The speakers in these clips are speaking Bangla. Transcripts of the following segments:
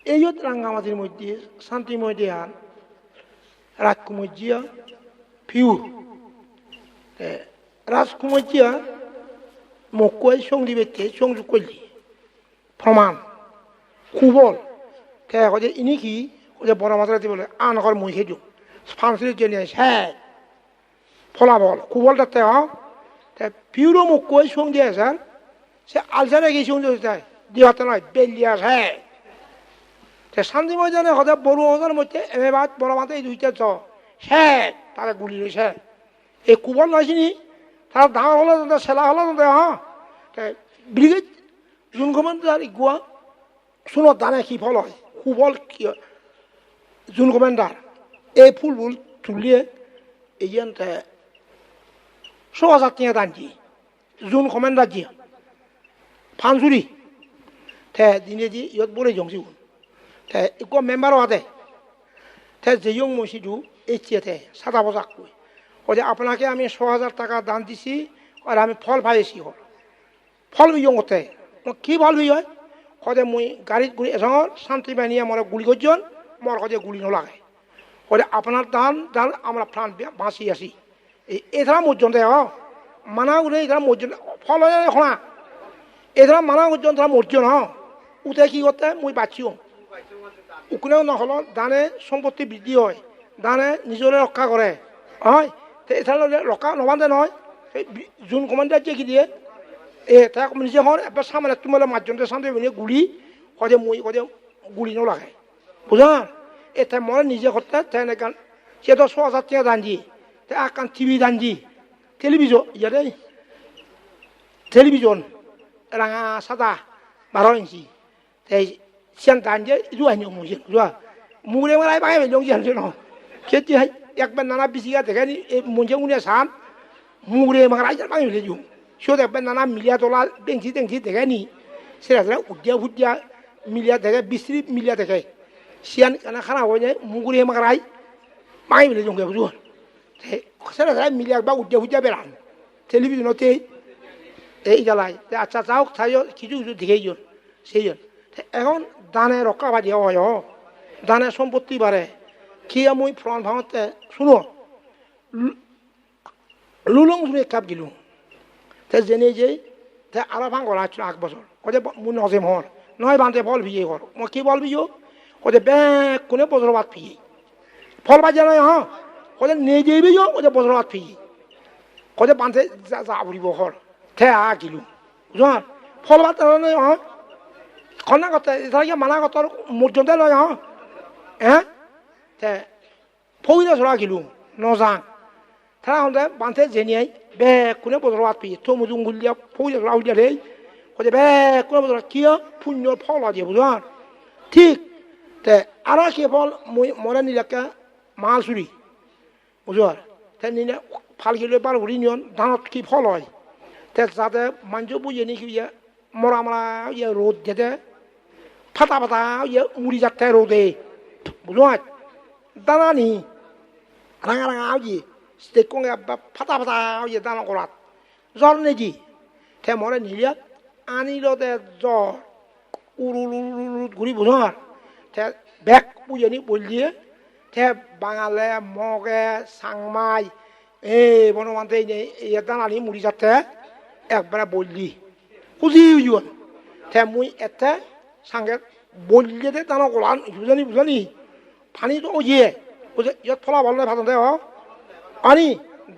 এই রাঙ্গামাটির মধ্যে শান্তিময় দেহান রাজকুমার ফিউর রাজকুমার মক্কয় সঙ্গীবেদকে সংযোগ করলি প্রমাণ কুবল যে ইনি কি বড় মাত্রাতে বলে আন ঘর মই খেজু ফাংশনের জন্য হ্যাঁ ফলাফল কুবলটাতে পিউরো মক্কয় সঙ্গী স্যার সে আলসারে গিয়ে সঙ্গী দিহাতে নয় বেলিয়া হ্যাঁ শান্তিময় জানে হঠাৎ বড় হওয়ার মধ্যে এবার বড় মাথায় দুইটা হ্যাঁ তারা গুলি রয়েছে এই কুবল নয় চিনি তারা ডাঙর হলো সেলা হলো হ্যাঁ ব্রিগেড জুন কমান্ডার গুয়া শুনো দানে কি ফল হয় কুবল কি জুন কমান্ডার এই ফুলবুল তুলিয়ে এই যে 10,000 টাকা দান দিয়ে জুন কমান্ডার দিয়ে ফানসুরি দিনে দিয়ে ইয়ত বলে জংসি একো মেম্বারও আছে যে ইয়ং মসিদু এই চেয়ে সাদা পোশাক কই যে আপনাকে আমি 6,000 টাকা দান দিছি আর আমি ফল পাইছি হল ফল ইয়ং হতে কি ফল হয় সদে মই গাড়ীত গুলি এজনৰ শান্তি বাহিনীয়ে মরে গুলি করছেন মর সদে গুলি নলাগে সদে আপনার দান দান আমরা প্রাণ বাঁচি আছি এধারা মর্যন্ত মানা উঠে এধারা মর্যন্ত ফল হয় শোনা এধারা মানা পর্যন্ত মর্জন উঠে কি করতে মই বাঁচিও উকুনেও নহল দানে সম্পত্তি বৃদ্ধি হয় দানে নিজরে রক্ষা করে হয় এখানে রক্ষা নবান্ধে নহয় জুন কমান্ডার যে কি দিয়ে তাক নিজে হন এবার সামনে তোমার মাঝজনতে শান্তি বাহিনী গুলি সদে মই সদে গুলি নলাগে বুঝা এটা মনে নিজে করতে গান সে তো 6,000 টাকা দান দিয়ে আকান টিভি দান দিয়ে টেলিভিশন ইয়াতে টেলিভিশন রাঙা সাদা 12 ইঞ্চি সিয়ান দান দিয়ে জুয়াই নিয়ম মসজিদ জুয়া মুরে মারাই বাঙাই বেলং জিয়ান ন খেতে হয় একবার নানা বিশিকা দেখেনি এই মঞ্চে উনি সান মুরে মারাই বাঙাই বেলে জুম সিও একবার নানা মিলিয়া তোলা টেংসি টেংসি দেখেনি সেটা উদ্যা ফুদ্যা মিলিয়া দেখে বিশ্রী মিলিয়া দেখে সিয়ান কানা খানা হয়ে যায় মুগুরে মারাই বাঙাই বেলে জুম জুয়া সেটা মিলিয়া বা উদ্যা ফুদ্যা বেড়ান টেলিভিশনতে এই জ্বালায় আচ্ছা যাও তাই কিছু কিছু দেখেই জন সেই জন এখন দানে রক্ষা বাজি হয় দানে সম্পত্তি বাড়ে কি মই ফ্রন্ট ভাঙতে শুনো লুলং শুনে কাপ গিলুং জেনে যে আরো ভাঙ করা 8 বছর কদে মুন হজে মহর নয় বান্ধে ফল ভিজে ঘর মই কি বল ভিজো কদে ব্যাগ কোনে বছর বাদ ফিয়ে ফল বাজে নয় কদে নিয়ে যাইবে কদে বছর বাদ ফিয়ে কদে বান্ধে যা উড়িব ঘর গিলুং বুঝা ফল বাদ নয় খনা কথা এটা মানা কথার মর্যন্ত লয় হ্যাঁ ফৌরে চলা গিলুং নজাং তারা হলে বান্ধে জেনিয়াই বেগ কোনে বছর বাদ ফিয়ে তো মুজুং গুলিয়া ফৌরে চলা উলিয়া রে কদে বেগ কোনে বছর কিয় পুণ্য ফল দিয়ে বুঝা ঠিক আর কি ফল মই মনে নিলাকা মাল চুরি বুঝার নিলে ফাল গেলে বার ঘুরি নিয়ন ধানত কি ফল হয় যাতে মানুষ বুঝে নাকি মরা মরা ইয়ে রোদ যেতে ফাটা ফাটা ইয়ে মুড়ি যাতে রোদে বুঝলো দানা নি রাঙা রাঙা ইয়ে কঙে ফাটা ফাটা ইয়ে দানা করাত জ্বর নেজি মরে নিলিয়া আনিল জ্বর উরুল ঘুরি বুঝার ব্যাগ বুঝে নি বললিয়ে বাঙালে মগে সাংমাই এই বনমান্তে দানানি মুড়ি যাতে একবারে বললি খুঁজি উজন মুই এতে সাংগে বললে দানা কলান বুঝানি পানি তো ইয়ে বুঝে ইয়াত ফলাফল নাই ভাজতে পানি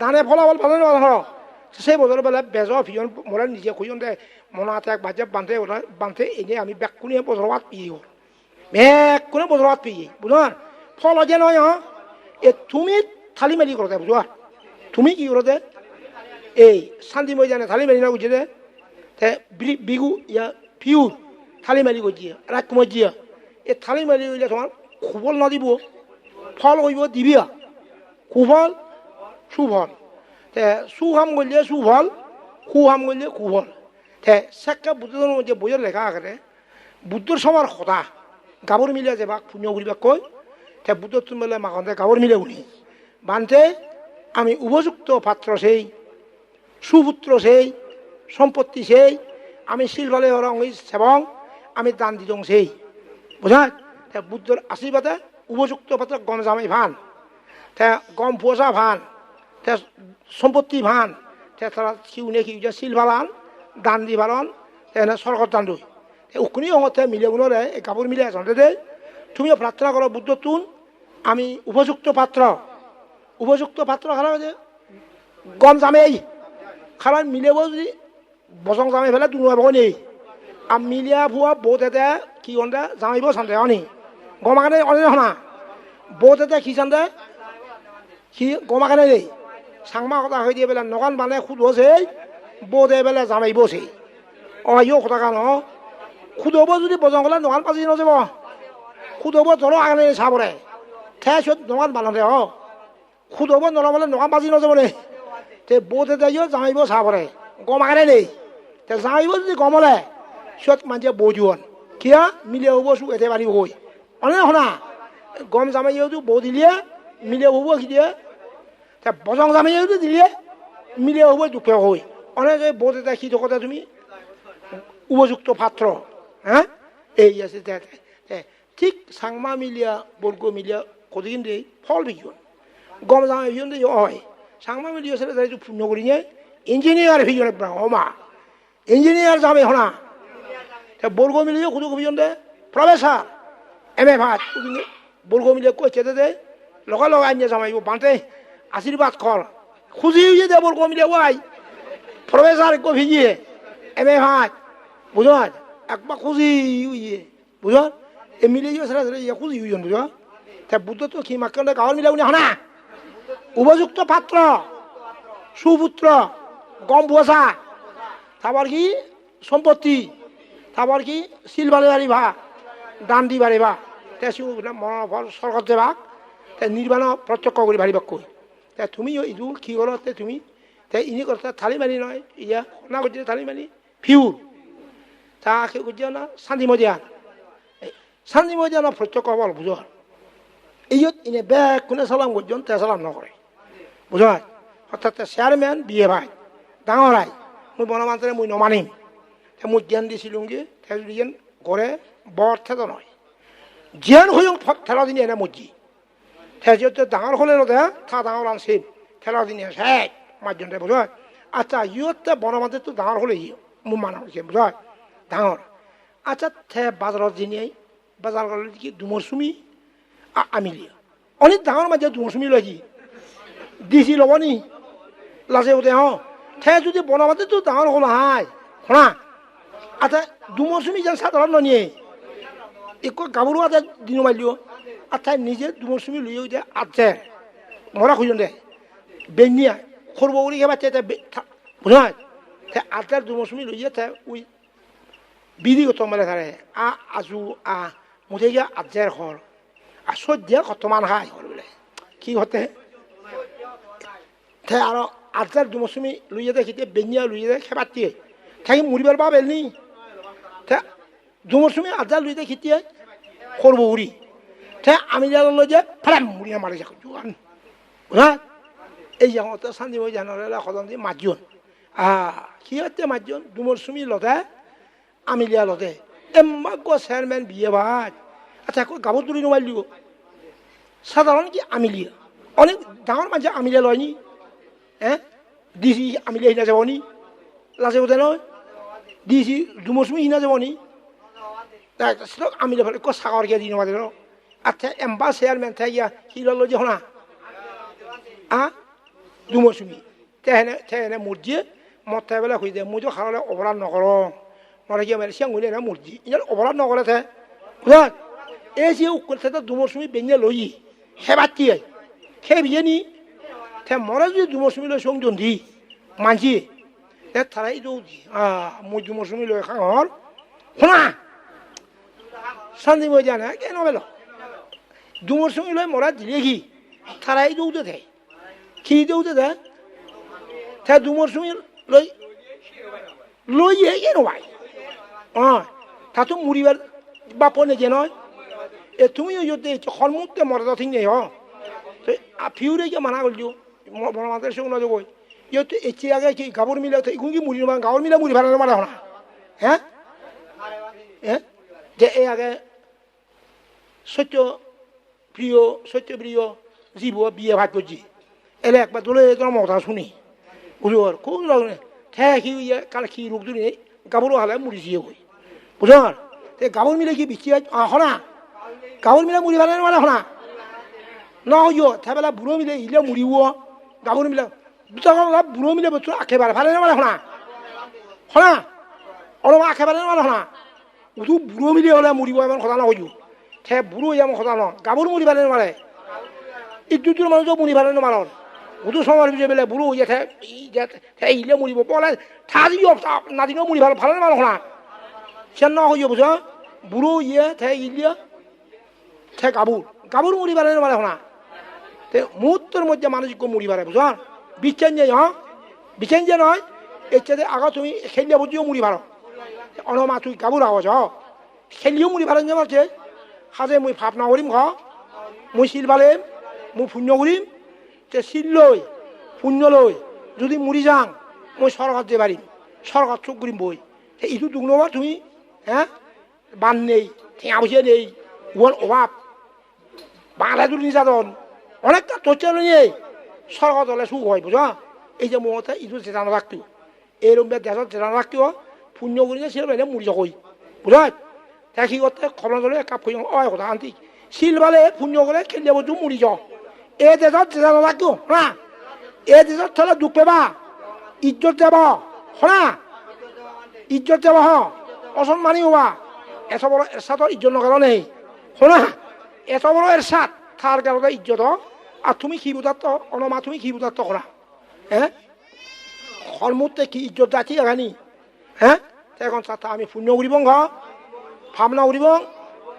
দানে ফলাফল ভালো নয় সেই বছর বেলা বেজ ভিজন মরে নিজে খুঁজন দে মনাতে এক বাজে বান্ধে ওরা বান্ধে এনে আমি ব্যাগ কোনে বছর বাদ পিয়ে গল ব্যাগ কোনে বছর বাদ পিয়ে বুঝার ফল যে নয় তুমি থালি মেলি করতে বুঝা তুমি কি করতে এই শান্তিময় জানে থালি মেলি না বুঝে দে বিগু ইয়া পিউর থালি মেলি করছি রাজকুমার জিয়া এই থালি মেলি হইলে তোমার খুবল না দিব ফল হইব দিবিয়া কুফল সুফল সুহাম করলে সুফল কুহাম করলে কুফল সেকা বুদ্ধর মধ্যে বইয়ের লেখা আগে বুদ্ধর সবার কথা গাবর মিলে যে বা পুণ্য করিবা কই বুদ্ধর তুমি বলে মাখতে গাবর মিলে উনি বান্ধে আমি উপযুক্ত পাত্র সেই সুপুত্র সেই সম্পত্তি সেই আমি শিলভালে রং সেবং আমি দান দিদং সেই বুঝা বুদ্ধর আশীর্বাদে উপযুক্ত পাত্র গম জামাই ভান গম পোষা ভান সম্পত্তি ভান তারা কিউনে কি শিল ভালান দান দি ভালন সরকার দান দই উখনি হতে মিলে গুণরে কাপড় মিলে জানতে দে তুমিও প্রার্থনা করো বুদ্ধ তুন আমি উপযুক্ত পাত্র খারাপ গম জামাই খারাপ মিলেব যদি বসং জামাই ফেলে দুনুয়াব নেই আর মিলিয়া ভুয়া বোধ এতে কি অন্তে জামাইব সানতে অনি গমাকানে অনে হনা বোধ এতে কি সানতে কি গমাকানে নেই সাংমা কথা হয়ে দিয়ে বেলা নগান মানে খুদ হচ্ছে বোধে বেলা জামাইবছে ইয়ে কথা কান খুদব যদি বজং গলে নগান পাঁচি নযাব খুদব জ্বর আগে চাবরে ঠেস নগান বানতে খুদব নলবলে নগান পাঁচি নযাব নে বোধ এতে জামাইব চাবরে গমাকানে নেই জামাইব যদি গমলে সিহঁত মানুহে বৌজুৱন কিয় মিলে হ'ব চু এতে পাৰি হৈ অনে শুনা গম জামাইটো বৌ দিলিয়ে মিলে হ'ব কি দিয়ে বজং জামাইটো দিলিয়ে মিলে হ'ব দুখে হৈ অনেক বৌ এটা সি থাকোঁতে তুমি উপযুক্ত পাত্ৰ হা এই আছে ঠিক চাংমা মিলিয়া বৰ্গ মিলিয়া কদিন দেই ফল বিকিন গম জামাই ভিজন দেই হয় চাংমা মিলিয়া আছে পুণ্য কৰি নিয়ে ইঞ্জিনিয়াৰ ভিজন অমা ইঞ্জিনিয়াৰ জামাই শুনা বর্গ মিলিয়ে খুদু কবিজন দে প্রফেসর এম এ ভাত বর্গ মিলিয়ে কই চেতে দে লগা লগা আনিয়ে জামাইব বাঁধে আশীর্বাদ কর খুঁজি হয়ে দে বর্গ মিলিয়ে ওয়াই প্রফেসর কো ভিজিয়ে এম এ ভাত বুঝল একবার খুঁজি হইয়ে বুঝল এ মিলিয়ে সেরা সেরা ইয়ে খুঁজি হইজন বুঝল তা বুদ্ধ তো কি মাকে গাঁৱৰ মিলে উনি হনা উপযুক্ত পাত্র সুপুত্র গম পোষা তারপর কি সম্পত্তি তারপর কি শিল বাড়ি বাড়িবা দান দি বাড়িবা মনৰ ফল স্বৰ্গত যাবা নিৰ্বাণ প্ৰত্যক্ষ কৰি বাঢ়িবা কৈ তুমি এইটো কি কৰতে তুমি ইনি কৰতে থালি মানি নহয় ইয়া শুনা কৰিছে থালি মানি ফিউৰ তাকে কৰিছে না শান্তি মজিয়ান প্ৰত্যক্ষ হ'ব বুজ এইত ইনে বেগ কোনে চালাম কৰিছে তে চালাম নকৰে বুজ অৰ্থাৎ চেয়াৰমেন বিয়ে ভাই ডাঙৰ আই মই বনমান্তৰে মই নমানিম মই জ্ঞান দিছিলোঁগৈ যদি যেন কৰে বৰ থেত নহয় জ্ঞান হৈ ঠেলা দিনে এনে মজি যিহেতু ডাঙৰ হ'লে নদে থা ডাঙৰ আনছিল ঠেলা দিনে শেষ মাধ্যমতে বুঝ আচ্ছা ইহঁতে বনমান্তৰটো ডাঙৰ হ'লে মোৰ মানুহ হৈছে বুঝ ডাঙৰ আচ্ছা থে বাজাৰত জিনিয়াই বাজাৰ কৰিলে কি দুমৰ চুমি আমিলিয়া অনেক ডাঙৰ মাজে দুমৰ চুমি লয় কি দিছি ল'ব নি লাজে বোধে থে যদি বনমান্তৰটো ডাঙৰ হ'ল হাই শুনা আচ্ছা দুমৰ চুমি যেন সাধাৰণ নিয়ে একো গাভৰু আতে দিন মাৰিলিও আচ্ছা নিজে দুমৰ চুমি লৈ দে আজে মৰা খুঁজন দে বেনিয়া সৰু বগৰী খেবা বুঝা আটাৰ দুমৰ চুমি লৈ উই বিধি গত মানে থাকে আজু মুঠে গিয়া আজের ঘর আর সদ্যা কতমান খাই ঘর বলে কি হতে আর আজের দুমৰ চুমি লৈ খেতে বেনিয়া লৈ খেবাত দিয়ে থাকি মুড়িবার বা বেলনি দুমৰ চুমি আজার লুইতে খেতিয়ে করবো উড়ি আমি জানো যে ফেরাম মুড়িয়া মারি যাক জোয়ান বুঝা এই যে শান্তি মই জানারে সদন দিয়ে মাতজন কি হচ্ছে মাতজন দুমৰ চুমি লতে আমিলিয়া লতে এমাগ চেয়ারম্যান বিয়ে ভাত আচ্ছা গাবো তুলি নোমাইল দিব সাধারণ কি আমিলিয়া অনেক ডাঙর মানুষ আমিলিয়া লয়নি হ্যাঁ দিছি আমিলিয়া হিনা যাব নি লাজে বোধে নয় দিছি দুমৰ চুমি হিনা যাব নি আমিলিয়া ফেলে ক সাগর গিয়া দিন মাঝে আচ্ছা এম্বা চেয়ারম্যান থাকিয়া কি লল যে শোনা দুমৰ চুমি তেহেনে মূৰ্জিয়ে মদ থাই পেলাই খুঁজি দিয়ে মোৰ যে খালে অপৰাধ নকৰোঁ মরে গিয়ে মেরে সিয়াং হইলে না মূর্তি ইনার অপরাধ নকরে থে বুঝলেন এই যে উত্তর থেকে দুমর সুমি বেঞ্জে লই হেবাতি সে বিয়ে নি থে মরে যদি দুমর সুমি লই সংজন দি মানছি তারাই দৌড়ি মই দুমর সুমি লই খাঙর শোনা শান্তি মই জানা কেন বেল দুমর সুমি লই মরা দিলে কি তারাই দৌড়তে থে কি দৌড়তে থে দুমর সুমি লই লই কেন ভাই তাতো মুড়িবার বাপ নেজে নয় এ তুমিও যদি সন্মুখতে মর্যাদা ঠিক নেই ফিউরে গিয়ে মানা করলিও বনমান্তের সঙ্গে নজর কই ইয়তো এসে আগে কি গাবর মিলে এখন কি মুড়ি গাঁৱৰ মিলে মুড়ি ভাড়া মারা হনা হ্যাঁ হ্যাঁ যে এই আগে সত্যপ্রিয় জীব বিয়ে ভাত করছি এলে একবার দোলে তোমার মতা শুনি বুঝো খুব কি কাল কি রোগ ধরে গাবরও হালে মুড়ি দিয়ে গই বুঝো গাবর মিলে কি বিচি হনা গাবর মিলে মুড়ি ভালো মানে হনা না হইও তাবেলা বুড়ো মিলে ইলে মুড়িব গাবর মিলে দুটা বুড়ো মিলে বস্তু একেবারে ভালো মানে হনা হনা অলপ একেবারে মানে হনা উদু বুড়ো মিলে হলে মুড়িব এমন কথা না হইও তে বুড়ো এমন কথা ন গাবর মুড়ি ভালো মানে ইদুটোর মানুষ মুড়ি ভালো মারণ উদু সময় বুঝে বেলে বুড়ো হয়ে ইলে মুড়িব বলে থাদিও নাদিনও মুড়ি ভালো ভালো মানে হনা সে না হইও বুঝো বুড়ো ইলে তে গাবুর মুড়ি বাড়ে মানে হনা মুহূর্তের মধ্যে মানুষকে মুড়ি বাড়ে বুঝো বিচ্ছেন যে বিচ্ছেন যে নয় এর চাইতে আগা তুমি খেলিয়া বুঝিও মুড়ি ভাড়ো অনমা তুই গাবুর আওয়াজ খেলিও মুড়ি ভাড়া মারছে হাজে মুই ভাবনা করিম মুই শিল ভালেম মুই পুণ্য করিম তে শিল লই পুণ্য লই যদি মুড়ি যাং মই সরকার যে পারিম সরকার চোখ করিম বই ইটো দুখ নবা তুমি হ্যাঁ বান নেই ঠেঙা বসিয়ে নেই ওর অভাব বাংলা দুর নির্যাতন অনেকটা তোর নিয়ে সরকার দলে সুখ হয় বুঝো এই যে মমতা ইটো চেতানো রাখতো এরকম দেশত চেতানো রাখতো পুণ্য করি যে শিল মুড়ি যকই বুঝো তা কি করতে খবর দলে কাপ করি অয় কথা আনতি শিল বালে পুণ্য করে খেলিয়ে বসু মুড়ি যাও এ দেশত চেতানো রাখতো না এ দেশত থলে দুঃখ পেবা ইজ্জত যাব হনা ইজ্জত যাব অসম্মানী হবা এত বড় এরশাদর ইজ্জত কারণে শোনা এত বড় এরশাদ তার কারণে ইজ্জত আর তুমি কি বুঝাত অনমা তুমি কি বুঝাত করা হ্যাঁ কর্মতে কি ইজ্জত যাচ্ছি এখানি হ্যাঁ এখন আমি পুণ্য করিব ভাবনা করিব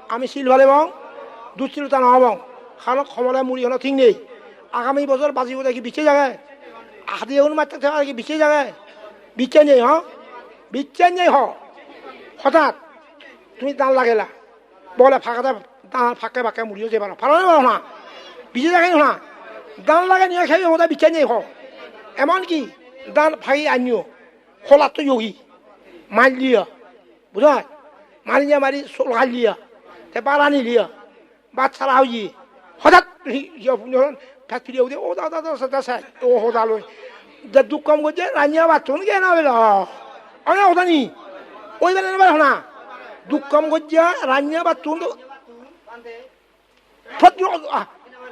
আমি শিল ভালে বং দুশ্চিলতা নহব কারণ ক্ষমতায় মুড়ি হলো ঠিক নেই আগামী বছর বাজিব দেখি বিচে জায়গায় হাতি এখন মারতে থাকা দেখি বিচে জায়গায় বিচ্ছে নেই বিচ্ছে নেই হঠাৎ তুমি দান লাগেলা বলে ফাঁকাতে ফাঁকে ফাঁকে মুড়িও যে পারো ভালো না বিচে জায়গায় না দান লাগে নিয়ে খেয়ে ওটা বিচ্ছে নেই এমনকি দান ফাঁকি আনিও খোলার তো যোগী মাল লিয়া বুঝা মারি নিয়ে মারি সোলগাল লিয়া তে বারানি লিয়া বাচ্চারা হই হঠাৎ ফ্যাট ফিরিয়ে উঠে ও দাদা স্যার ও হোদা লই দুঃখ কম করছে রান্না বাচ্চন কে না বেলা অনেক হোদা নি ওই বেলা নেবার না দুঃখ কম করছে রান্না বাচ্চন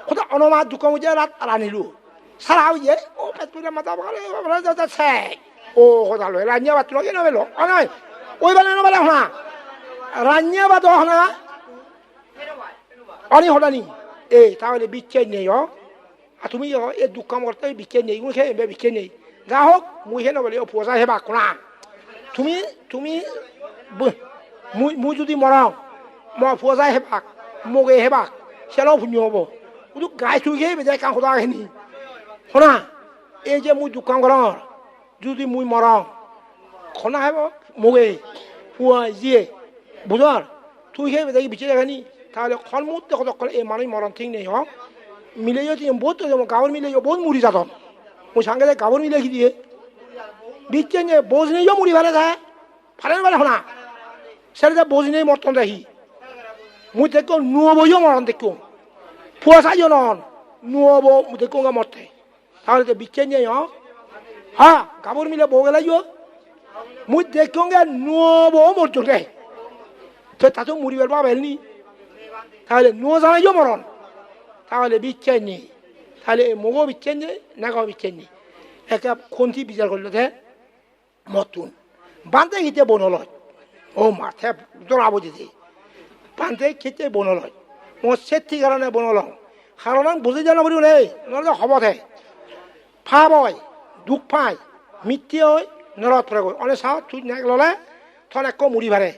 কোথা অনমা দুঃখ কম করছে রাত রানিলু সারা হইয়ে ও ফ্যাট ফিরে মাথা ও হোদা লই রান্না বাচ্চন কে না বেলো অনয় ওই বেলা নেবার না রান্না বাদ না অনেক হোদা নি এই তাহলে বিচ্ছেদ নেই আর তুমি এই দুঃখ কাম করতে বিচ্ছেদ নেই মুখে বিচ্ছেদ নেই যা হোক মুখে নবলে পয়সা হেবা কোনা তুমি তুমি মুই যদি মরাও মই পয়সা হেবাক মোকে হেবাক সেটাও পুণ্য হব কিন্তু গাই থুই খেয়ে বেজায় কাম সদা খেনি শোনা এই যে মুই দুঃখ কাম কর যদি মুই মরাও খনা হেব মোকে পুয়া যিয়ে বুঝার তুই খেয়ে বেজায় বিচ্ছে দেখেনি তাহলে খন মুহূর্তে কতক্ষণ এই মানুষ মরণ ঠিক নেই মিলে বহুত গাঁৱৰ মিলে বহুত মুড়ি যাত মই সাংগে গাঁৱৰ মিলে কি দিয়ে বিচ্ছে নিয়ে বোঝ নেই মুড়ি ভালে যায় ভালে ভালে শোনা সেটা বোঝ নেই মর্তন দেখি মুই দেখো নুয়বইও মরণ দেখো ফুয়া চাইও নন নুয়ব দেখো মরতে তাহলে তো বিচ্ছে নিয়ে হ্যাঁ গাঁৱৰ মিলে বউ গেলাই মুই দেখো নুয়ব মরত দে তো তাতো মুড়ি বের পাবেন নি তাহলে নুয় জানাইও মরণ তাহলে বিচ্ছেদ নেই তাহলে মগও বিচ্ছেদ নেই নাগাও বিচ্ছেদ নেই একে খন্তি বিচার করলো দে মতুন বান্ধে খেতে বনলয় ও মাথে দৌড়াবো দিদি বান্ধে খেতে বনলয় মোৰ চেঠি কাৰণে বনলওঁ কাৰণ বুজি জানা বুলি নেই নহ'লে হবতে ফাব হয় দুখ পায় মৃত্যু হয় নৰত পৰে গৈ অনে চাওঁ তুই নাক ল'লে থন একো মুড়ি ভাৰে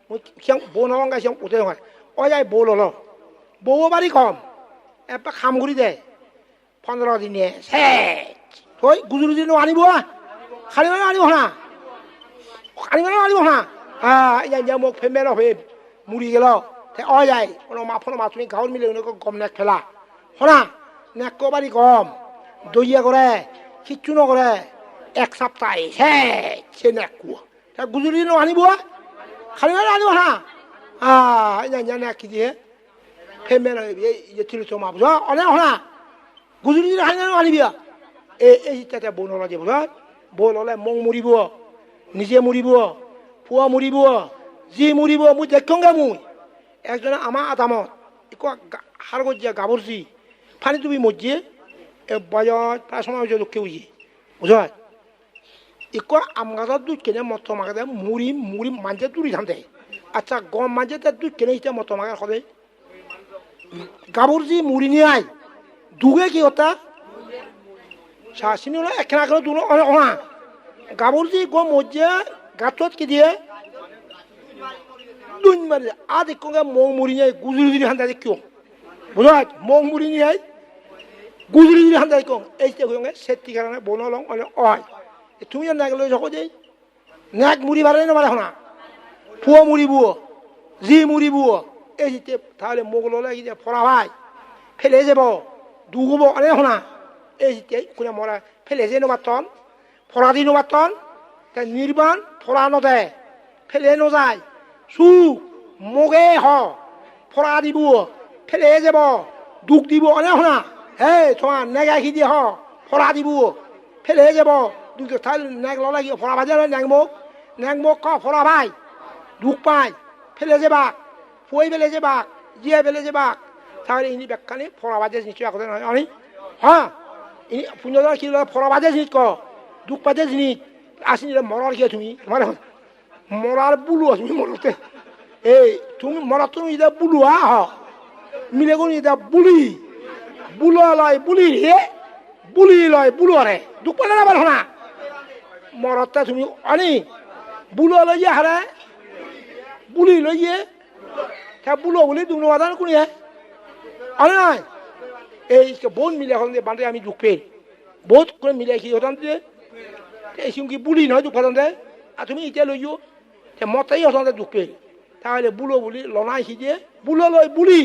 মই সিয়াং বৌ নলওঁ গাই সিয়াং উঠে নহয় অ যাই বৌ ল'ল বৌ বাৰী কম এপাক খাম কৰি দে 15 দিনে থৈ গুজুৰি দিনো আনিব খালি মানে আনিব না আনিব না আনিব না এতিয়া মোক ফেমেল হৈ মুড়ি গেল অ যাই মাফোন মা তুমি গাঁৱৰ মিলে গম নেক ফেলা শুনা নেক বাৰী গম দৈয়া কৰে কিচ্ছু নকৰে এক সপ্তাহ সে নেকুয়া গুজুৰি দিনো আনিব খালি মানে আনিব না এতিয়া নেক কি দিয়ে 페메나 이 틀도 마 보자 어네 하나 구슬이 하나는 아니비야 에 때때 보노라지 보자 보노래 몽무리 부어 নিজে মুড়িব পুয়া মুড়িব জি মুড়িব মু দেখঙ্গা মু একজন আমা আদামত ইকো হারগজিয়া গাবরজি ফানি তুমি মজ্জে এ বাজার প্রায় সময় যে লোককে উজি বুঝা ইকো আমগাদা দুধ কেনে মত মাগাদা মুড়ি মুড়ি মানজে দুরি ধান্দে আচ্ছা গম মানজে তা দুধ কেনে ইতে মত মাগা হবে গাবরজি মুড়ি নিয়ে আই দুগে কি হতা শাসিনী হলো একখানা করে দুনো অনা গাবরজি গম মজ্জে গাছত কি দিয়ে দুন মারি আদি কোঙ্গা মং মুড়ি নিয়ে গুজরি দিলি হান্দা কিও বুঝা মং মুড়ি নিয়ে গুজরি দিলি হান্দা কিও এই যে কোঙ্গা সেটি কারণে বনলং অনে অয় তুমি নাক লই যখন যাই নাক মুড়ি বাড়াই না বাড়া না পুয়া মুড়ি বুয়ো জি মুড়ি বুয়ো এই যে তাহলে মোগল লাগি যে ফরা ভাই ফেলে যাব দুগব অনে হনা এই যে কোনে মরা ফেলে যে নবাতন ফরা দি নবাতন তা নির্বাণ ফরা নদে ফেলে নজায় সু মোগে হ ফরা দিব ফেলে যাব দুখ দিব অনে হনা হে তোমার নেগা খি দি হ ফরা দিব ফেলে যাব দুখ তাহলে নেগ লাগি ফরা ভাজে ন্যাং মোক ক ফরা ভাই দুখ পাই ফেলে যাবা ফুই ফেলে যাবা জিয়া ফেলে যাবা তাহলে ইনি ব্যাখ্যানে ফরা ভাজে নিশ্চয় কথা নয় অনি হ্যাঁ ইনি পুণ্যদার কি ফরা ভাজে জিনিস ক দুখ পাজে জিনিস আসিনি মরার কি তুমি মানে মরার বুলু তুমি মরতে এই তুমি মরা তুমি এটা বুলুয়া হ মিলে কোন এটা বুলি বুলো লয় বুলি হে বুলি লয় বুলুয়ারে দুখ পালে না না মরতে তুমি অনি বুলো লইয়ে হারে বুলি লইয়ে তা বুলো বলি দুনো আদান কোন অনে নাই এই বোন মিলে এখন বান্ধে আমি দুঃখ পেয়ে বহুত করে মিলে কি হতাম দিয়ে এই সঙ্গে বুলি নয় দুঃখ পাতাম দেয় আর তুমি এতিয়া লইও মতেই হতাম দুঃখ পেয়ে তাহলে বুলো বুলি লনাই সিজে বুলো লয় বুলি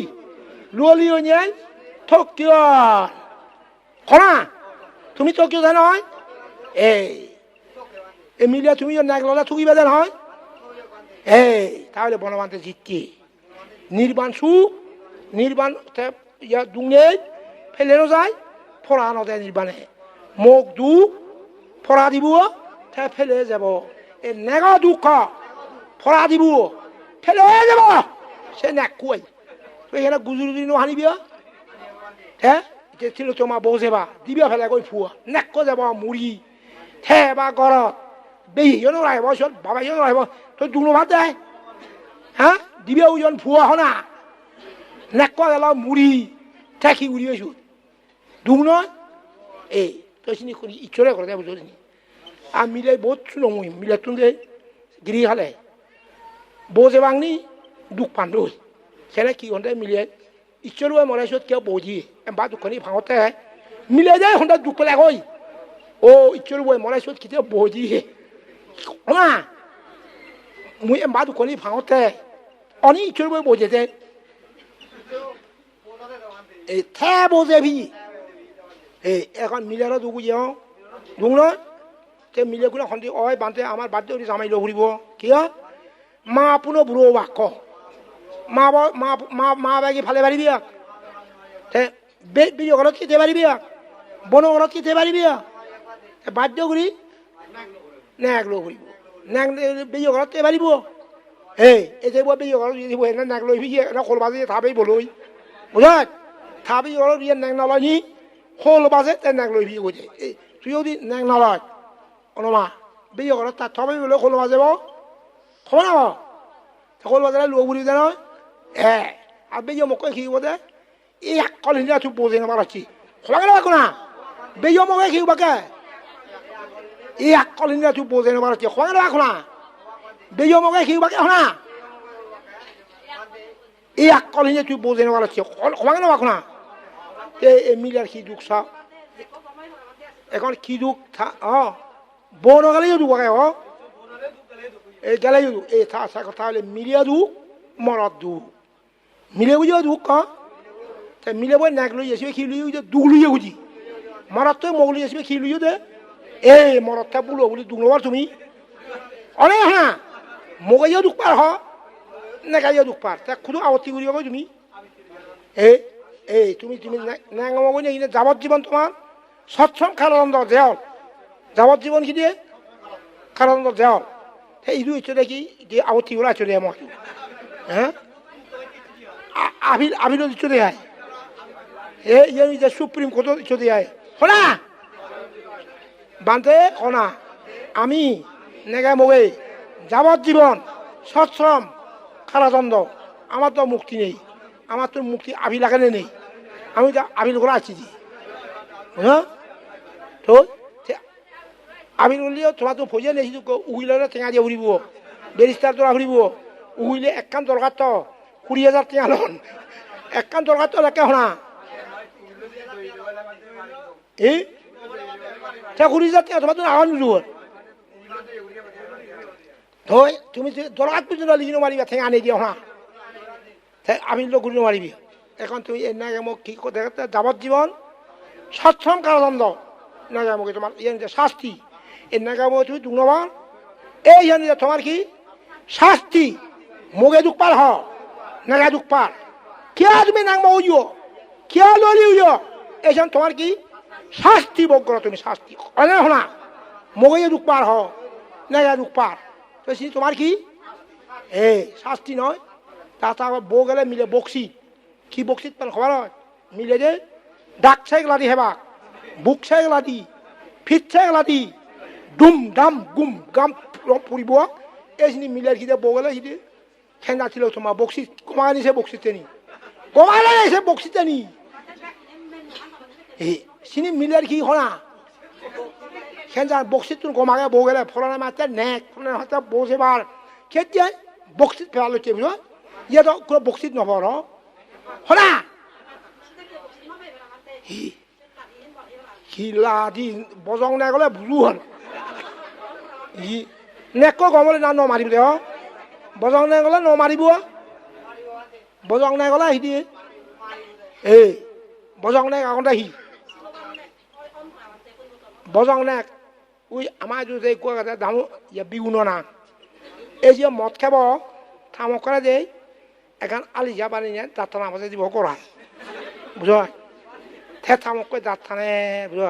লুয়লি নিয়ে থকিয় খনা তুমি থকিয় জানো হয় এই মিলে তুমি নাক ললা থুকিবা দেন হয় এই তাহলে বনবান্তে জিতকে নির্বাণ সুখ নির্বাণ ইয়া দুঙে ফেলেনো যায় ফরা নদে নির্বাণে মোক দুখ ফরা দিব তে ফেলে যাব এই নেগা দুঃখ ফরা দিব ফেলে যাব সে নেক কুয়াই তো এখানে গুজুরি দিন হানিবি হ্যাঁ যে ছিল তোমার বউ যাবা দিবা ফেলে কই ফুয়া নেক যাব মুড়ি থে বা গরত বেহি ইয়নো রাইব সব বাবা ইয়নো রাইব তো দুনো ভাত দেয় হ্যাঁ দিবে ওজন ফুয়া হনা নেক গেল মুড়ি ঠেকি উড়ি আছো দুখ নয় এই তো চিনি করি ইচ্ছরে করে দেয় বুঝলি আর মিলে বহুত শুনো মুই মিলে তুমি গিরি খালে বউ যে বাংনি দুখ পান্ডু সেনে কি হন্ডে মিলে ইচ্ছর মরাইছত কেউ বৌজি বা দুখনি ভাঙতে মিলে যায় হন্ডা দুখ পেলে কই ও ইচ্ছর মরাইছত কেতিয়া বৌজি না মুই বা দুখনি ভাঙতে অনি ইচ্ছর বৌজেতে এই থে বোঝে ভি এই এখন মিলের দুগু যে দুং নয় তে মিলে গুলো সন্ধি অয় বান্ধে আমার বাদ দিয়ে জামাই লো ঘুরিব কি মা পুনো বুড়ো বাক মা মা মা মা বাগি ফালে পারিবি তে বেজি ঘরত কিতে পারিবি বন ঘরত কিতে পারিবি বাধ্য করি নেক লো ঘুরিব নেক বেজি ঘরত তে পারিব এই যে বেজি ঘরত যদি নেক লৈ ভি খোল বাজি থাবেই বলই বুঝা থাবি ঘরত ইয়ে নেক নলয় নি খোল বাজে তে নেক লৈ ভি গজে তুই যদি নেক নলয় অনমা বেজি ঘরত তা থাবেই বলে খোল বাজে খবর না খোল বাজারে লো ঘুরি দেন আর বেজি মকে খেয়ে দে এই কল হিন্দা তুই বোঝে না পারছি খোলা গেল না বেজি মকে খেয়ে বাকে এই কল হিন্দা তুই বোঝে না পারছি খোলা গেল না বেজি মকে খেয়ে বাকে না এই কল হিন্দা তুই বোঝে না পারছি খোলা গেল না এই মিলার কি দুঃখ সা এখন কি দুঃখ বন গেলেই দুঃখ বাকে এই গেলে এই কথা হলে মিলিয়া দুঃখ মরদ দুঃখ মিলে বুঝিও দুঃখ মিলে বই নাক লই আসবে খি লই দুখ লইয়ে বুঝি মরদ তো মগ লই আসবে খি লইও দে এই মরদটা বুলো বলি দুখ নবার তুমি অনেক হ্যাঁ মগাইও দুখ পার হ নেগাইও দুখ পার তা খুদু আবত্তি করিব তুমি এই তুমি ন্যাঙ্গমগো নিয়ে কিনে যাবজ্জীবন তোমার সচ্ছম কারাদণ্ড দেওয়াল যাবজ্জীবন কি দিয়ে কারাদণ্ড দেওয়াল ইদু ইচ্ছে দেখি যে আবত্তিগুলো চলে আমার হ্যাঁ আবিল চলে যায় যে সুপ্রিম কোর্ট চলে যায় শোনা বান্ধে শোনা আমি নেগামগে যাবজ্জীবন সশ্রম কারাদণ্ড আমার তো মুক্তি নেই আমার তো মুক্তি আবিল লাগানে নেই আমি তো আবিল করে আছি হ্যাঁ তো আবিল করলেও তোমার তো ফজে নেই উইলে টেঙা দিয়ে উড়িব বেরিস্তার তোরা উড়িব উইলে একখান দরকার তো 20,000 টেঙা লন একখান দরকার তো একে শোনা 20,000 টেঙা তোমার তো আগান নিলো ধই তুমি দরকার পর্যন্ত লিখিনো মারিবা ঠেঙা আনি দিও হ্যাঁ আবিল তো ঘুরিনো মারিবি এখন তুমি এর নাগে মোক কি দেখতে যাবজ্জীবন সচ্ছম কারাদণ্ড নাগামুখে তোমার ইয়ে শাস্তি এর নাগামুখে তুমি দুনবার এই জানি তোমার কি শাস্তি মোগে দুঃখ পার হ নাগা দুঃখ পার কে তুমি নাংমা উইও কে ললি উইও এইখান তোমার কি শাস্তি ভোগ করো তুমি শাস্তি অনেক শোনা মোগে দুঃখ পার হ নাগা দুঃখ পার তো তোমার কি শাস্তি নয় তা বউ গেলে মিলে বকশি কি বকশিত পান খবর হয় মিলে যে ডাক সাইকেলা দি হেবা বুক সাইকেলা দি ফিট সাইকেলা দি ডুম ডাম গুম গাম পুরিব এইখিনি মিলে সিদে বউ গেলে সিদে খেন্দা ছিল তোমার বকশিত কমা নিছে বকশিতে নি কমা নিছে বকশিতে নি সিনি মিলের কি হনা খেন্দা বকশিত তুমি কমাগে বউ গেলে ফলনা মাতে নেক ফলনা হাতে বউ সেবার খেতে বকশিত ফেলালো কে বুঝো ইয়ে তো কোনো বকশিত নবর হনা হিলা দি বজং নাই গলে বুজু হল নেক গমলে না নমাৰিব দে বজং নাই গলে নমাৰিব বজং নাই গলে আহি দিয়ে বজং নাই আগতে আহি বজং নাই উই আমাৰ যে কোৱা দামো বিগুণ না এই যে মদ খাব থামক করে দেই এখন আলিজা বানি নে দাঁতানা মাঝে দিব করা বুঝ থে থামক করে দাঁত থানে বুঝ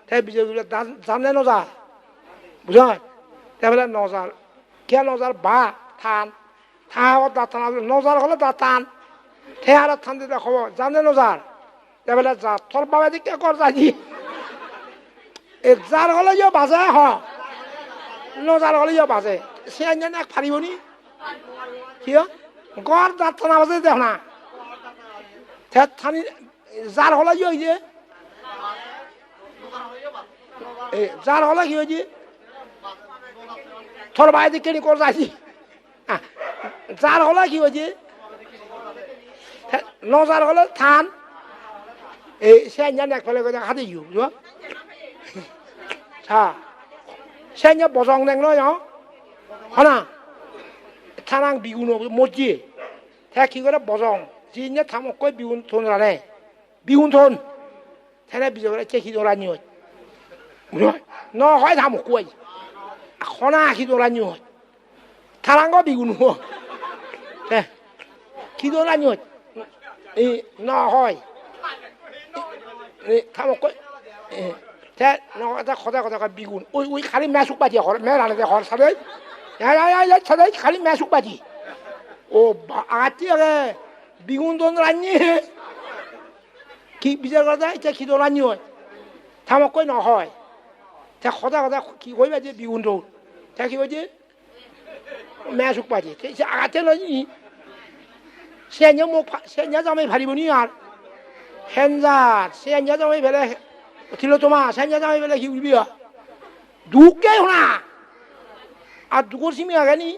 থে বিজয়গুলো জানে নজার বুঝ তেবেলে নজার কে নজার বা থান থাও দাঁত থানা নজার হলে দাঁত টান থে আর থান দিতে খবর জানে নজার তেবেলে যা তোর বাবা দিকে কর যাই যার হলে ইয়ে বাজে হ নজার হলে ইয়ে বাজে সে আঞ্জান এক ফারিব নি কি গড় দাঁত থানা বাজে দেখ না থানি যার হলে কি হয়েছে যার হলে কি হয়েছে তোর বাইরে কেনি কর যাইছি যার হলে কি হয়েছে নজার হলে থান সে আঞ্জান এক ফেলে করে হাতে গিয়ে বুঝো সে বজং নেং নয় হনা থানাং বিগুণ মজি থে কি করে বজং যিনি থামক বিগুণ থন রানে বিগুণ থন থেনে বিজয় চেকি দৌড়ানি হয় নহয় থামক খনা আখি দৌড়ানি হয় থানাঙ্গ বিগুণ কি দৌড়ানি হয় নহয় থামক সদায় কথা বিগুণ ওই খালি মেসুক পাতি মে রানে ঘর সাদে সাদে খালি মেসুক পাতি ও আগাতি আগে বিগুণ দন রান্নি কি বিচার করা যায় এতিয়া কি দন রান্নি হয় থামক নহয় সদায় কথা কি কইবা যে বিগুণ দৌড় কি কইছে মেসুক পাতি আগাতে লই সেঞ্জা মোক সেঞ্জা জামাই ভারিব নি আর হেঞ্জার সেঞ্জা জামাই ফেলে ছিল তোমার সেঞ্জা জামাই ফেলে কি উঠবি দুঃখে শোনা আর দুঃখর সিমি আগে নি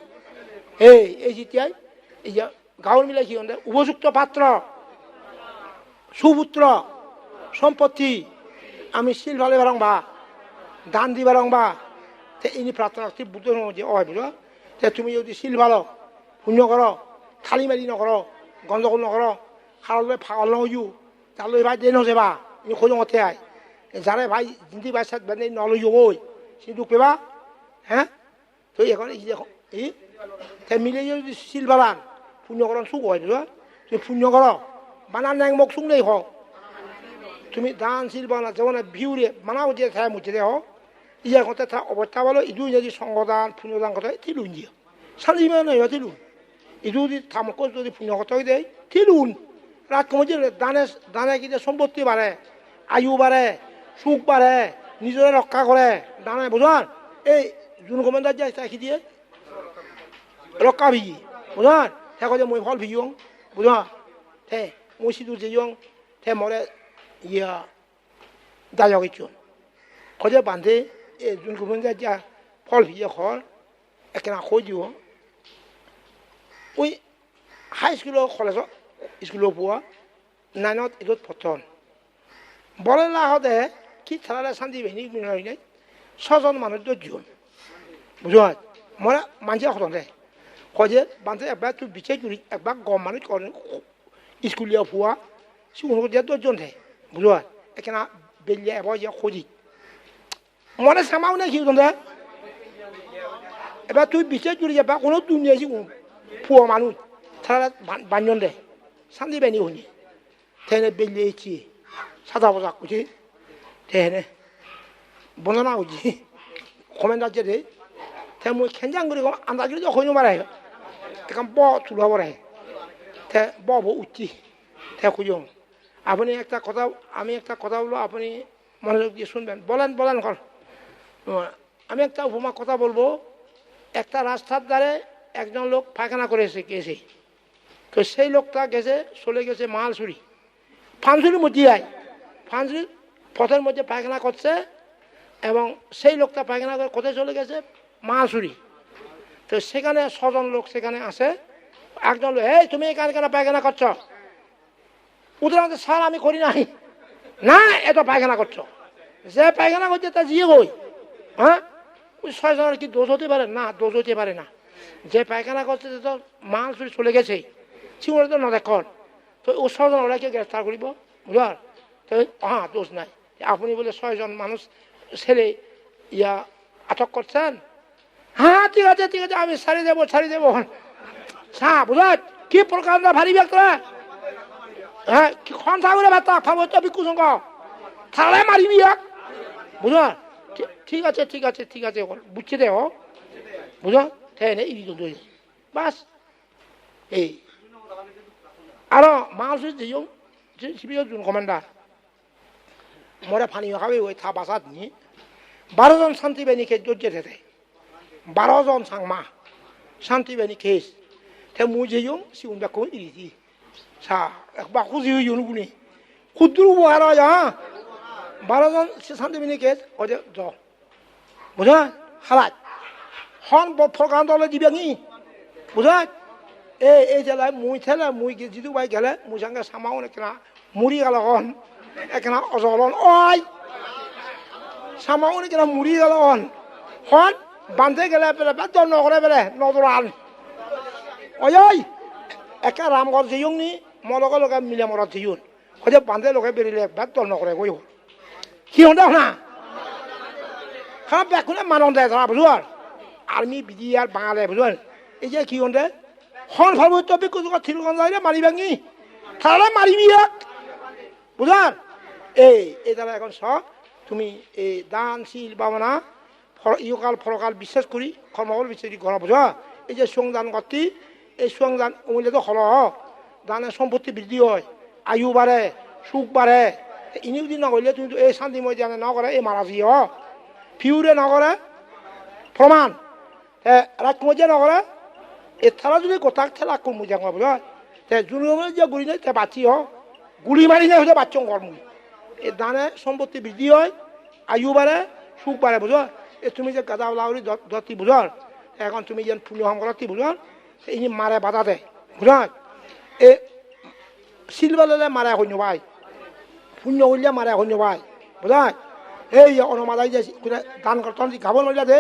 এই যেতিয়াই এই যে গাঁৱৰ মিলাই কি উপযুক্ত পাত্র সুপুত্র সম্পত্তি আমি শিল ভালে বারং বা দান দি বারং বা ইনি প্রার্থনা বুদ্ধ যে হয় বুঝো তুমি যদি শিল ভালো পুণ্য করো খালি মারি নকর গন্ধগোল নকর খাললৈ ফাগল নহইও তালৈ ভাই দে নযাবা ইনি খোঁজ মতে আয় যারে ভাই জিন্দি ভাই সাথ বেঁধে নলই ওই সে দুঃখ পেবা হ্যাঁ তো এখন মিলে যদি শিল বালান পুণ্যকরণ সুখ হয় বুঝো তুমি পুণ্য করো বানান ন্যাং মুখ শুনলেই হ তুমি দানশীল বানা যেমন ভিউরে মানাও যে থায় মুছে দেহ ইয়া কথা থা অবস্থা বলো ইদু যদি সঙ্গদান পুণ্যদান কথা তিলুন জিয়া সালিমা নয় তিলুন ইদু যদি থামক যদি পুণ্য কথা দেয় তিলুন রাত কমে দানে দানে কি সম্পত্তি বাড়ে আয়ু বাড়ে সুখ বাড়ে নিজরে রক্ষা করে দানে বুঝান এই যোন কমেন্টার যায় তাকে দিয়ে রক্ষা ভিজি বুঝান সে যে মই ফল ভিজং বুঝা থে মই সিঁদুর যেয়ং থে মরে ইয়া দায়ক ইচ্ছুন খোঁজে বান্ধে এ যোন কমেন্টার যা ফল ভিজে খর একেনা খোঁজিও ওই হাই স্কুলৰ কলেজ স্কুলৰ পোৱা নাইনত এইটোত প্ৰথম বলে লাহতে কি থালাৰে শান্তি বাহিনী নাই ছজন মানুহ দৰ্জন বুঝা মই মানুহে সতনে কয় যে বান্ধে এবাৰ তোৰ বিচাৰি কৰি একবাৰ গম মানুহ কৰে স্কুলীয়া পোৱা সিহঁতৰ দিয়া দৰ্জন থাকে বুঝা একেনা বেলিয়া এবাৰ যে খোজি মনে চামাও নে সিহঁতে এবাৰ তোৰ বিচাৰি কৰি এবাৰ কোনো দুনিয়া যি পোৱা মানুহ থালা বান্ধন দে শান্তি বাহিনী শুনি তেনে বেলিয়েছি সাদা পোশাক করছি তেনে বন্দনা করছি কমেন্টার যেতে তে মই খেঞ্জাং করে আন্দাজ করে হইনো মারে এখন ব তুলা পড়ে তে ব উঠছি তে খুঁজুন আপনি একটা কথা আমি একটা কথা বলবো আপনি মনোযোগ দিয়ে শুনবেন বলেন বলেন কর আমি একটা উপমা কথা বলবো একটা রাস্তার ধারে একজন লোক পায়খানা করে গেছে তো সেই লোকটা গেছে চলে গেছে মাল চুরি ফানসুরির মধ্যে আয় ফানসুরির পথের মধ্যে পায়খানা করছে এবং সেই লোকটা পায়খানা করে কোথায় চলে গেছে মাল চুরি তো সেখানে ছজন লোক সেখানে আসে একজন লোক এই তুমি এখানে কেন পায়খানা করছো উদাহরণ স্যার আমি করি নাই না এত পায়খানা করছো যে পায়খানা করছে তা জিয়ে গই হ্যাঁ ওই ছয়জনের কি দোষ হতে পারে না দোষ হতে পারে না যে পায়খানা করছে তো মাল চুরি চলে গেছে সিংহরে তো নদেখন তো ও ছজন ওরাকে গ্রেফতার করিব বুঝার তো হ্যাঁ দোষ নাই আপনি বলে ছয়জন মানুষ ছেলে ইয়া আটক করছেন হ্যাঁ ঠিক আছে আমি ছাড়ি দেবো চা বুঝার কি প্রকার ভারী ব্যক্তরা হ্যাঁ কি খন থাকলে ভাতা খাবো তো বিকুসঙ্গ থালে মারিবি বুঝার ঠিক আছে বুঝছে দে বুঝা ঠেনে ইদি বাস এই আর মাছ সিবিও যোন কমান্ডার মরে ফানি খাবে ওই থা বাসাত নি 12 জন শান্তি বাহিনী খেয়ে জর্জে থাকে 12 জন সাংমা শান্তি বাহিনী খেয়েছ তে মুই যেয়ং সিউন বেকো ইরিতি সা একবার খুঁজি হই অনুগুনি ক্ষুদ্র উপহার হ্যাঁ 12 জন শান্তি বাহিনী খেয়েছ ওদের জ বুঝা হালাত হন ফরকান দলে দিবেনি বুঝা এই জেলায় মুই ঠেলে মুই যিটো বাই গেলে মুই সঙ্গে সামাও একনা মুড়ি গেল হন একনা অজলন ওই সামাও একনা মুড়ি গেল হন বান্ধে গেলে পেলে বেতন নকরে পেলে নদরান ওই একা রামগড় যেয়ং নি মলগে লগে মিলে মরত যেয়ন হয়তো বান্ধে লগে বেরিলে বেতন নকরে গই সিহঁতে না খারাপ বেকুনে মানন দেয় তারা বুঝুয়ার আর্মি বিডিআর বাঙালে বুঝুয়ার এই যে সিহঁতে হন ভাবো তবে কোথাও থিলগঞ্জ যাইলে মারি ভাঙি তাহলে মারিবি বুঝার এই দ্বারা এখন সব তুমি এই দানশীল ভাবনা ইহকাল ফরকাল বিশ্বাস করি কর্মফল বিশ্বাস করি ঘর বুঝা এই যে সংদান করতি এই সংদান অমূল্য হল দানের সম্পত্তি বৃদ্ধি হয় আয়ু বাড়ে সুখ বাড়ে ইনি যদি নকরিলে তুমি এই শান্তিময় জানে নকরে এই মারাজি ফিউরে নকরে প্রমাণ রাজকুমার যে নকরে এ থালা যদি গোটাক খেলা করবো যাবো বুঝা যোন যে গুলি নেই বাঁচি গুলি মারি নেই হচ্ছে বাচ্চা কর্ম এ দানে সম্পত্তি বৃদ্ধি হয় আয়ু বাড়ে সুখ বাড়ে বুঝা এ তুমি যে গাদা লাউরি ধরতি বুঝার এখন তুমি যেন পুণ্য হাম করাতি বুঝার ইনি মারে বাধা দেয় বুঝা এ শিলবালে মারে হইন ভাই পুণ্য হইলে মারে হইন ভাই বুঝা এই অনুমাদাই যে দান করতাম গাব নইলা দে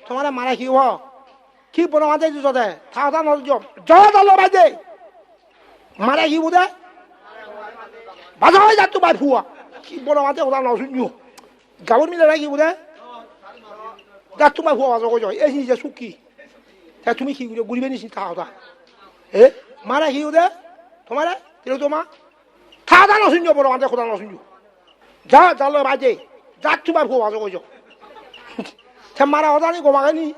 তোমার মারে কি হ কি বনমাতে দিছ দে থাকা নজম জল বাজে মারে কি বুঝে বাজা হয়ে যাত বাই ফুয়া কি বনমাতে ওরা নশুনিও গাবর মিলে রাখি বুঝে যাত তোমার ফুয়া বাজা কই এই যে সুকি তা তুমি কি গুলিবে নিছি থাকা এ মারে কি বুঝে তোমার তিল তোমা 타다 넣으신 줄 보러 완전 고다 넣으신 줄. 자, 잘러 맞지? 자투만 보고 와서 그죠? 참마라 어다니 고마가니?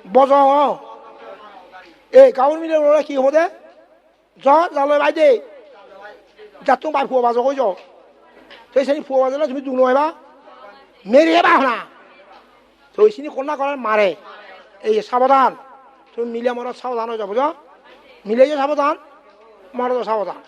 뭐죠? 에, 가운 미래 오라 기호대? 자, 잘러 맞지? 자투만 보고 와서 그죠? 저희신이 보고 와서 좀 누구 해봐? মেরে বাহনা তো ওইখানে কোনা করার মারে এই সাবধান তুমি মিলে মরা সাবধান হয়ে যাবো যা মিলে যে সাবধান মারা তো সাবধান